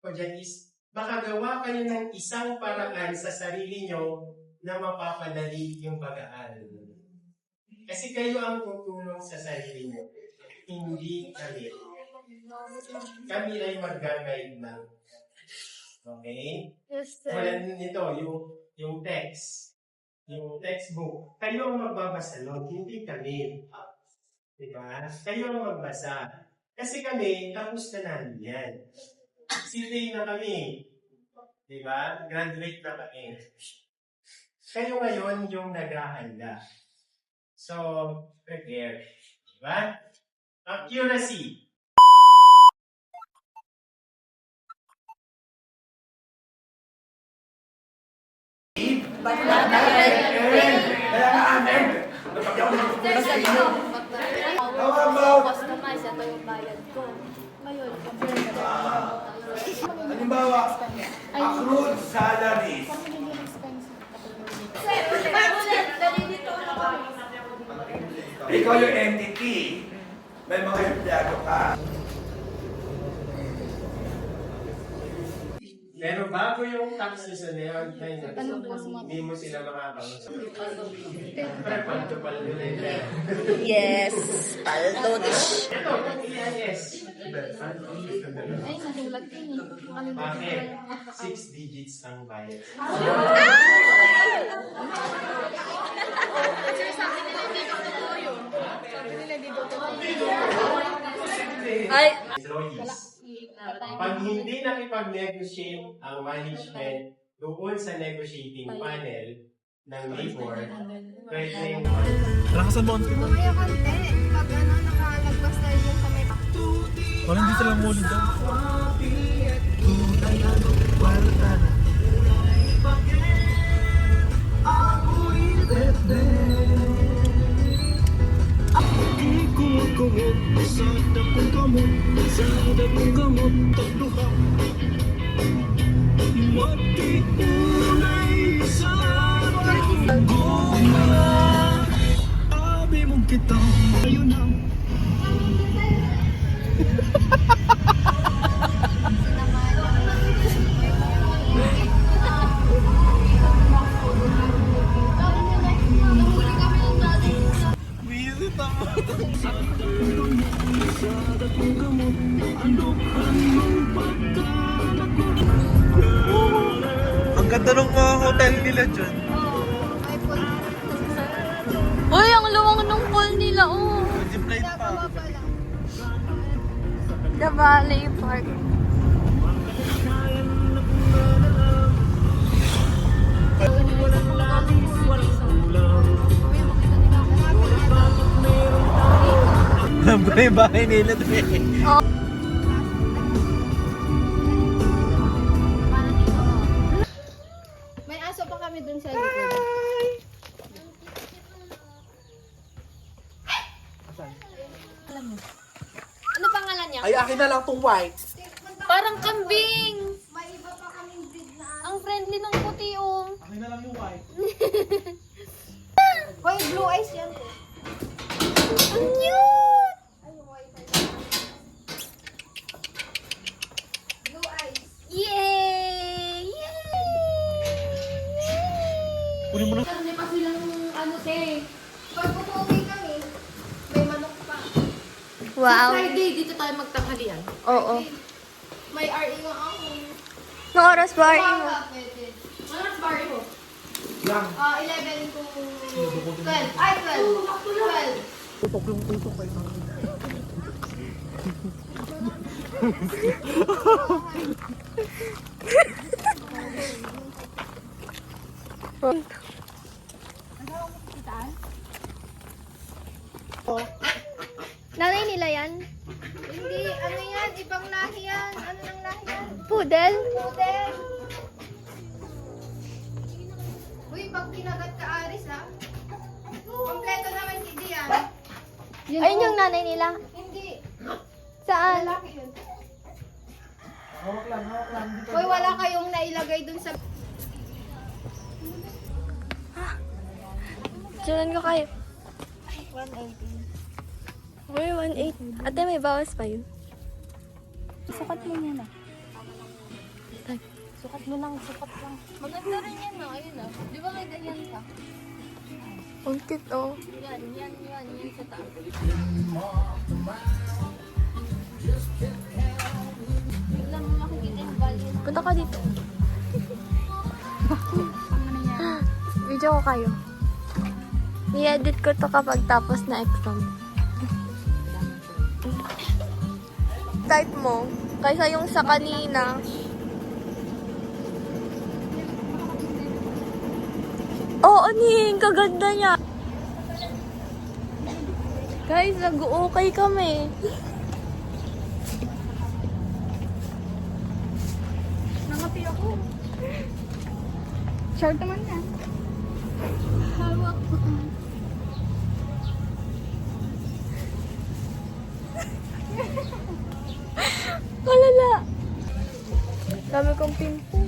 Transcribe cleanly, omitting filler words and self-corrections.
O dyan is, makagawa kayo ng isang paraan sa sarili nyo na mapapadali yung pag-aaral. Kasi kayo ang tutulong sa sarili nyo. Hindi kami. Kami ay mag-guide lang. Okay? Yes, sir. Wala nito, yung text. Yung textbook. Kayo ang magbabasa nun, hindi kami. Diba? Kayo ang magbasa. Kasi kami, tapos na namin yan. Silay na kami. Diba? Graduate na kami. Kayo ngayon yung naghahanda. So, prepare. Diba? Accuracy. Customize, ito yung bayad ko. Ngayon, compare na Halimbawa, accrued salaries. Ikaw yung entity. May mga empleyado ka. Pero bago yung tax season na yun, hindi mo sila makakausap. Siyempre, paldo-paldo na yun. Yes, paldo dish. Ito, EIS. Ay, nahulag din eh. Bakit? 6 digits ang bayad. Sir, sabi nila hindi totoo yun. Sabi nila hindi totoo. Ay! Employees. Pag hindi nakipag-negotiate ang management doon sa negotiating panel ng labor, pwede yung Mamaya konti. Pag nakalagpas tayo dyan sa may... Parang hindi sila muli doon. Ang ganda ng mga hotel nila dyan. Uy, ang luwang ng pool nila, oh. Zipline pa. The Valley Park. Alam ko na yung bahay nila doon eh. May aso pa kami dun sa likod. Ano pangalan niya? Ay, akin na lang tong white. Parang kambing. May iba pa kaming breed na... Ang friendly ng puti, oh. Akin na lang yung white. Hoy, blue eyes yan. Ang cute! Ay, white eyes. Blue eyes. Yay! Kunin mo na. Karne pa silang ano, te. Pag umuwi kami, may manok pa. Wow. Friday, dito tayo magtanghalian. Oo. May RE nga ako. Anong oras ba rin mo? Baka, pwede. Ano oras ba RE mo? Lang. 11 to 12. Ay, 12. 12. Tutok yung tutok kayo. Nanay nila yan? Hindi, ano yan? Ibang lahi yan. Ano nang lahi yan? Poodle? Poodle. Uy, pag kinagat ka, Aris, ha? Kompleto naman hindi yan. Ayun yung nanay nila. Hindi. Saan? Lalaki yun. Hawak lang, hawak lang. Uy, wala kayong nailagay dun sa... Diyan ko kayo. 180. Uy, 1.8. Ate, may bawas pa yun. Sukat mo yan, ah. Sukat mo lang, sukat lang. Maganda rin yan, no? Ayun, no? Di ba may ganyan ka? Ang cute, oh. Yan sa taas. Bigla mo makikita yung value. Punta ka dito. Video ko kayo. I-edit ko to kapag tapos na exam. Type mo. Kaysa yung sa kanina. Oo, Ning. Kaganda niya. Guys, nag-okay kami. Nangapi ako. Short naman yan. Hawak ko. Kalala. Dami kong pimple.